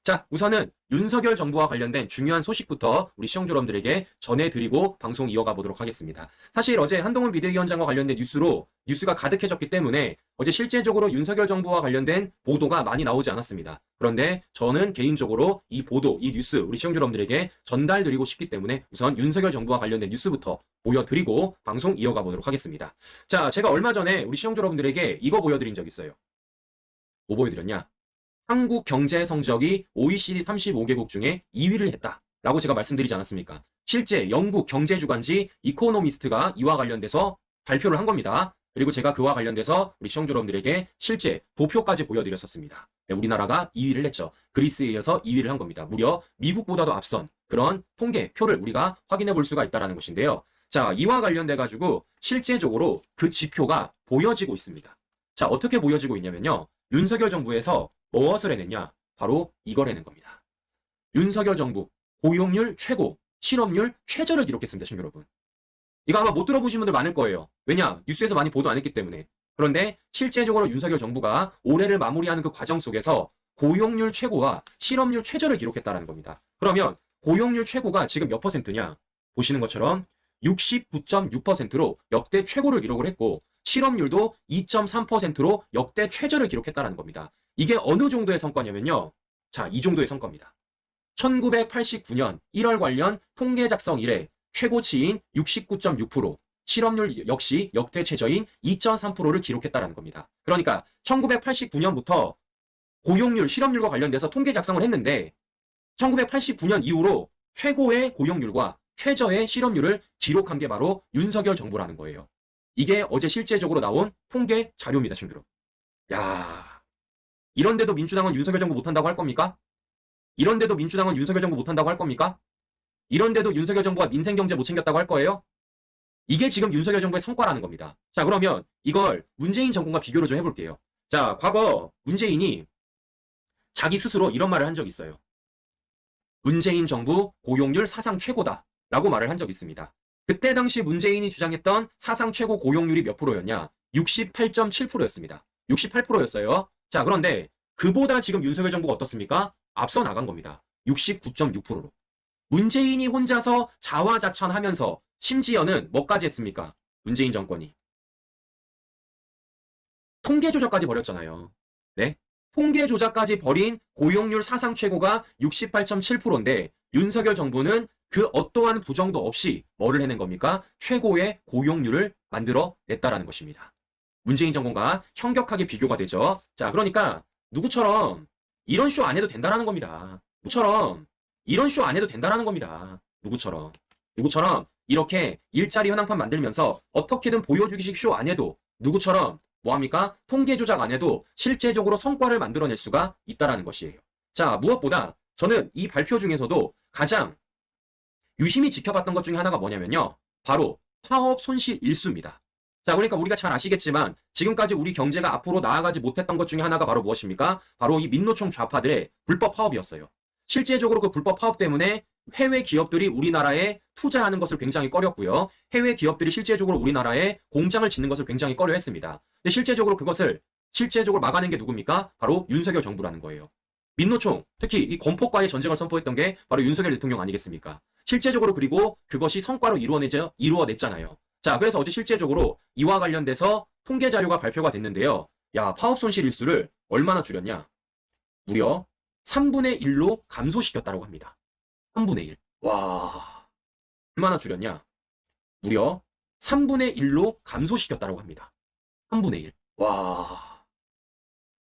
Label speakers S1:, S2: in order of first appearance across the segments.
S1: 자, 우선은 윤석열 정부와 관련된 중요한 소식부터 우리 시청자여러분들에게 전해드리고 방송 이어가 보도록 하겠습니다. 사실 어제 한동훈 비대위원장과 관련된 뉴스가 가득해졌기 때문에 어제 실제적으로 윤석열 정부와 관련된 보도가 많이 나오지 않았습니다. 그런데 저는 개인적으로 이 보도, 이 뉴스 우리 시청자여러분들에게 전달드리고 싶기 때문에 우선 윤석열 정부와 관련된 뉴스부터 보여드리고 방송 이어가 보도록 하겠습니다. 자, 제가 얼마 전에 우리 시청자여러분들에게 이거 보여드린 적 있어요. 뭐 보여드렸냐? 한국 경제 성적이 OECD 35개국 중에 2위를 했다라고 제가 말씀드리지 않았습니까? 실제 영국 경제주간지 이코노미스트가 이와 관련돼서 발표를 한 겁니다. 그리고 제가 그와 관련돼서 우리 시청자 여러분들에게 실제 도표까지 보여드렸었습니다. 네, 우리나라가 2위를 했죠. 그리스에 이어서 2위를 한 겁니다. 무려 미국보다도 앞선 그런 통계표를 우리가 확인해 볼 수가 있다는 것인데요. 자, 이와 관련돼 가지고 실제적으로 그 지표가 보여지고 있습니다. 자, 어떻게 보여지고 있냐면요. 윤석열 정부에서 무엇을 해냈냐? 바로 이걸 해낸 겁니다. 윤석열 정부 고용률 최고, 실업률 최저를 기록했습니다, 시청자 여러분. 이거 아마 못 들어보신 분들 많을 거예요. 왜냐? 뉴스에서 많이 보도 안 했기 때문에. 그런데 실제적으로 윤석열 정부가 올해를 마무리하는 그 과정 속에서 고용률 최고와 실업률 최저를 기록했다는 겁니다. 그러면 고용률 최고가 지금 몇 퍼센트냐? 보시는 것처럼 69.6%로 역대 최고를 기록을 했고 실업률도 2.3%로 역대 최저를 기록했다는 겁니다. 이게 어느 정도의 성과냐면요. 자, 이 정도의 성과입니다. 1989년 1월 관련 통계 작성 이래 최고치인 69.6%, 실업률 역시 역대 최저인 2.3%를 기록했다는 겁니다. 그러니까 1989년부터 고용률, 실업률과 관련돼서 통계 작성을 했는데 1989년 이후로 최고의 고용률과 최저의 실업률을 기록한 게 바로 윤석열 정부라는 거예요. 이게 어제 실제적으로 나온 통계 자료입니다, 친구들. 야, 이런데도 민주당은 윤석열 정부 못한다고 할 겁니까? 이런데도 민주당은 윤석열 정부 못한다고 할 겁니까? 이런데도 윤석열 정부가 민생 경제 못 챙겼다고 할 거예요? 이게 지금 윤석열 정부의 성과라는 겁니다. 자, 그러면 이걸 문재인 정권과 비교를 좀 해볼게요. 자, 과거 문재인이 자기 스스로 이런 말을 한 적이 있어요. 문재인 정부 고용률 사상 최고다 라고 말을 한 적이 있습니다. 그때 당시 문재인이 주장했던 사상 최고 고용률이 몇 프로였냐? 68.7%였습니다. 68%였어요. 자, 그런데 그보다 지금 윤석열 정부가 어떻습니까? 앞서 나간 겁니다. 69.6%로. 문재인이 혼자서 자화자찬하면서 심지어는 뭐까지 했습니까? 문재인 정권이. 통계 조작까지 벌였잖아요. 네? 통계 조작까지 벌인 고용률 사상 최고가 68.7%인데 윤석열 정부는 그 어떠한 부정도 없이 뭐를 해낸 겁니까? 최고의 고용률을 만들어 냈다라는 것입니다. 문재인 정권과 현격하게 비교가 되죠. 자, 그러니까 누구처럼 이런 쇼 안 해도 된다라는 겁니다. 누구처럼 이런 쇼 안 해도 된다라는 겁니다. 누구처럼 이렇게 일자리 현황판 만들면서 어떻게든 보여주기식 쇼 안 해도 누구처럼 뭐합니까? 통계 조작 안 해도 실제적으로 성과를 만들어낼 수가 있다라는 것이에요. 자, 무엇보다 저는 이 발표 중에서도 가장 유심히 지켜봤던 것 중에 하나가 뭐냐면요. 바로 파업 손실 일수입니다. 자, 그러니까 우리가 잘 아시겠지만 지금까지 우리 경제가 앞으로 나아가지 못했던 것 중에 하나가 바로 무엇입니까? 바로 이 민노총 좌파들의 불법 파업이었어요. 실제적으로 그 불법 파업 때문에 해외 기업들이 우리나라에 투자하는 것을 굉장히 꺼렸고요. 해외 기업들이 실제적으로 우리나라에 공장을 짓는 것을 굉장히 꺼려했습니다. 근데 실제적으로 그것을 막아낸 게 누굽니까? 바로 윤석열 정부라는 거예요. 민노총, 특히 이 건폭과의 전쟁을 선포했던 게 바로 윤석열 대통령 아니겠습니까? 실제적으로 그리고 그것이 성과로 이루어냈잖아요. 자, 그래서 어제 실제적으로 이와 관련돼서 통계 자료가 발표가 됐는데요. 야, 파업 손실 일수를 얼마나 줄였냐? 무려 3분의 1로 감소시켰다고 합니다. 3분의 1. 와, 얼마나 줄였냐? 무려 3분의 1로 감소시켰다고 합니다. 3분의 1. 와.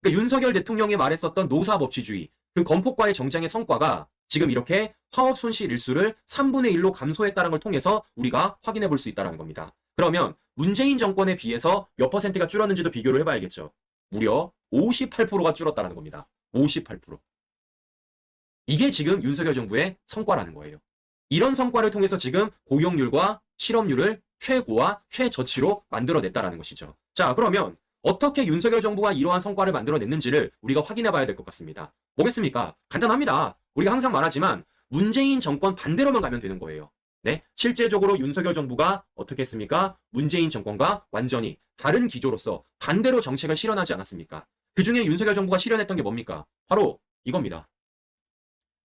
S1: 그러니까 윤석열 대통령이 말했었던 노사법치주의, 그 건폭과의 정쟁의 성과가 지금 이렇게 파업 손실 일수를 3분의 1로 감소했다는 걸 통해서 우리가 확인해 볼 수 있다는 겁니다. 그러면 문재인 정권에 비해서 몇 퍼센트가 줄었는지도 비교를 해봐야겠죠. 무려 58%가 줄었다는 겁니다. 58%. 이게 지금 윤석열 정부의 성과라는 거예요. 이런 성과를 통해서 지금 고용률과 실업률을 최고와 최저치로 만들어냈다는 것이죠. 자, 그러면 어떻게 윤석열 정부가 이러한 성과를 만들어냈는지를 우리가 확인해 봐야 될 것 같습니다. 뭐겠습니까? 간단합니다. 우리가 항상 말하지만 문재인 정권 반대로만 가면 되는 거예요. 네, 실제적으로 윤석열 정부가 어떻게 했습니까? 문재인 정권과 완전히 다른 기조로서 반대로 정책을 실현하지 않았습니까? 그중에 윤석열 정부가 실현했던 게 뭡니까? 바로 이겁니다.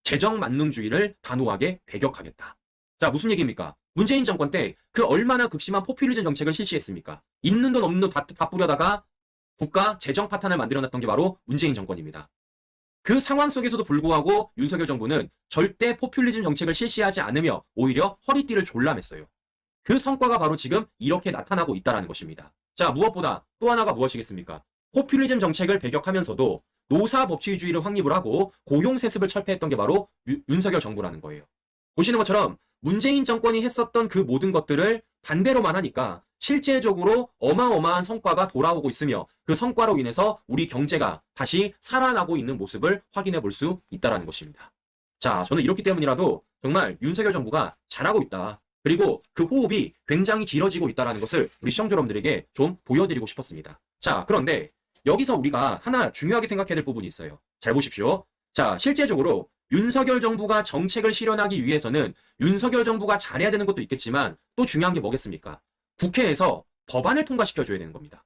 S1: 재정 만능주의를 단호하게 배격하겠다. 자, 무슨 얘기입니까? 문재인 정권 때 그 얼마나 극심한 포퓰리즘 정책을 실시했습니까? 있는 돈 없는 돈 다 뿌려다가 국가 재정 파탄을 만들어놨던 게 바로 문재인 정권입니다. 그 상황 속에서도 불구하고 윤석열 정부는 절대 포퓰리즘 정책을 실시하지 않으며 오히려 허리띠를 졸라맸어요. 그 성과가 바로 지금 이렇게 나타나고 있다는 것입니다. 자, 무엇보다 또 하나가 무엇이겠습니까? 포퓰리즘 정책을 배격하면서도 노사법치주의를 확립을 하고 고용세습을 철폐했던 게 바로 윤석열 정부라는 거예요. 보시는 것처럼 문재인 정권이 했었던 그 모든 것들을 반대로만 하니까 실제적으로 어마어마한 성과가 돌아오고 있으며 그 성과로 인해서 우리 경제가 다시 살아나고 있는 모습을 확인해 볼 수 있다는 것입니다. 자, 저는 이렇기 때문이라도 정말 윤석열 정부가 잘하고 있다. 그리고 그 호흡이 굉장히 길어지고 있다는 것을 우리 시청자 여러분들에게 좀 보여드리고 싶었습니다. 자, 그런데 여기서 우리가 하나 중요하게 생각해야 될 부분이 있어요. 잘 보십시오. 자, 실제적으로 윤석열 정부가 정책을 실현하기 위해서는 윤석열 정부가 잘해야 되는 것도 있겠지만 또 중요한 게 뭐겠습니까? 국회에서 법안을 통과시켜줘야 되는 겁니다.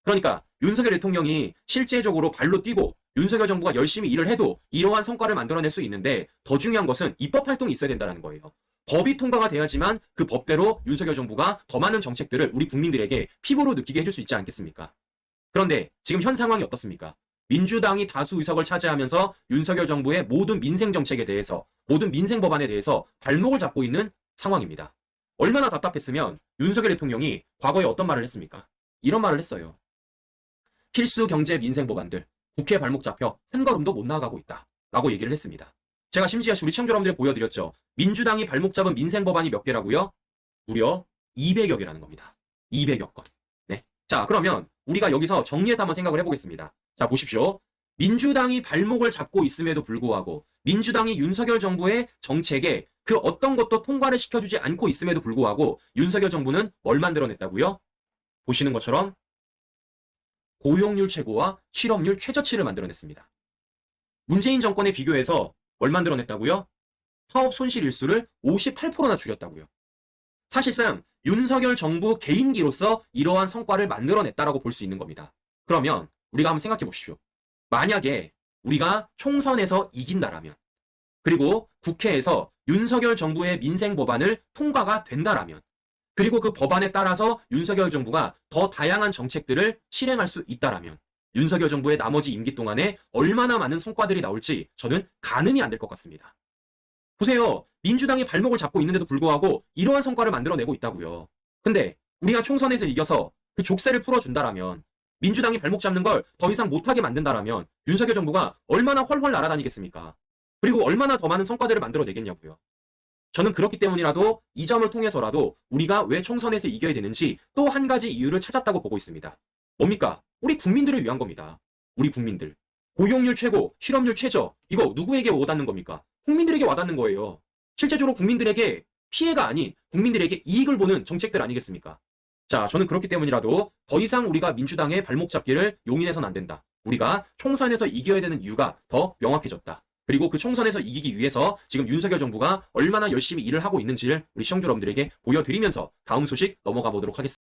S1: 그러니까 윤석열 대통령이 실제적으로 발로 뛰고 윤석열 정부가 열심히 일을 해도 이러한 성과를 만들어낼 수 있는데 더 중요한 것은 입법 활동이 있어야 된다는 거예요. 법이 통과가 돼야지만 그 법대로 윤석열 정부가 더 많은 정책들을 우리 국민들에게 피부로 느끼게 해줄 수 있지 않겠습니까? 그런데 지금 현 상황이 어떻습니까? 민주당이 다수 의석을 차지하면서 윤석열 정부의 모든 민생 정책에 대해서, 모든 민생 법안에 대해서 발목을 잡고 있는 상황입니다. 얼마나 답답했으면 윤석열 대통령이 과거에 어떤 말을 했습니까? 이런 말을 했어요. 필수 경제 민생 법안들 국회 발목 잡혀 한 걸음도 못 나아가고 있다 라고 얘기를 했습니다. 제가 심지어 우리 시청자 여러분들에 보여드렸죠. 민주당이 발목 잡은 민생 법안이 몇 개라고요? 무려 200여 개라는 겁니다. 200여 건. 네. 자, 그러면 우리가 여기서 정리해서 한번 생각을 해보겠습니다. 자, 보십시오. 민주당이 발목을 잡고 있음에도 불구하고 민주당이 윤석열 정부의 정책에 그 어떤 것도 통과를 시켜주지 않고 있음에도 불구하고 윤석열 정부는 뭘 만들어냈다고요? 보시는 것처럼 고용률 최고와 실업률 최저치를 만들어냈습니다. 문재인 정권에 비교해서 뭘 만들어냈다고요? 파업 손실 일수를 58%나 줄였다고요. 사실상 윤석열 정부 개인기로서 이러한 성과를 만들어냈다라고 볼 수 있는 겁니다. 그러면 우리가 한번 생각해 보십시오. 만약에 우리가 총선에서 이긴다라면, 그리고 국회에서 윤석열 정부의 민생 법안을 통과가 된다라면, 그리고 그 법안에 따라서 윤석열 정부가 더 다양한 정책들을 실행할 수 있다라면 윤석열 정부의 나머지 임기 동안에 얼마나 많은 성과들이 나올지 저는 가늠이 안 될 것 같습니다. 보세요. 민주당이 발목을 잡고 있는데도 불구하고 이러한 성과를 만들어내고 있다고요. 근데 우리가 총선에서 이겨서 그 족쇄를 풀어준다라면, 민주당이 발목 잡는 걸 더 이상 못하게 만든다라면 윤석열 정부가 얼마나 훨훨 날아다니겠습니까? 그리고 얼마나 더 많은 성과들을 만들어내겠냐고요. 저는 그렇기 때문이라도 이 점을 통해서라도 우리가 왜 총선에서 이겨야 되는지 또 한 가지 이유를 찾았다고 보고 있습니다. 뭡니까? 우리 국민들을 위한 겁니다. 우리 국민들. 고용률 최고, 실업률 최저. 이거 누구에게 와닿는 겁니까? 국민들에게 와닿는 거예요. 실제적으로 국민들에게 피해가 아닌 국민들에게 이익을 보는 정책들 아니겠습니까? 자, 저는 그렇기 때문이라도 더 이상 우리가 민주당의 발목 잡기를 용인해서는 안 된다. 우리가 총선에서 이겨야 되는 이유가 더 명확해졌다. 그리고 그 총선에서 이기기 위해서 지금 윤석열 정부가 얼마나 열심히 일을 하고 있는지를 우리 시청자 여러분들에게 보여드리면서 다음 소식 넘어가 보도록 하겠습니다.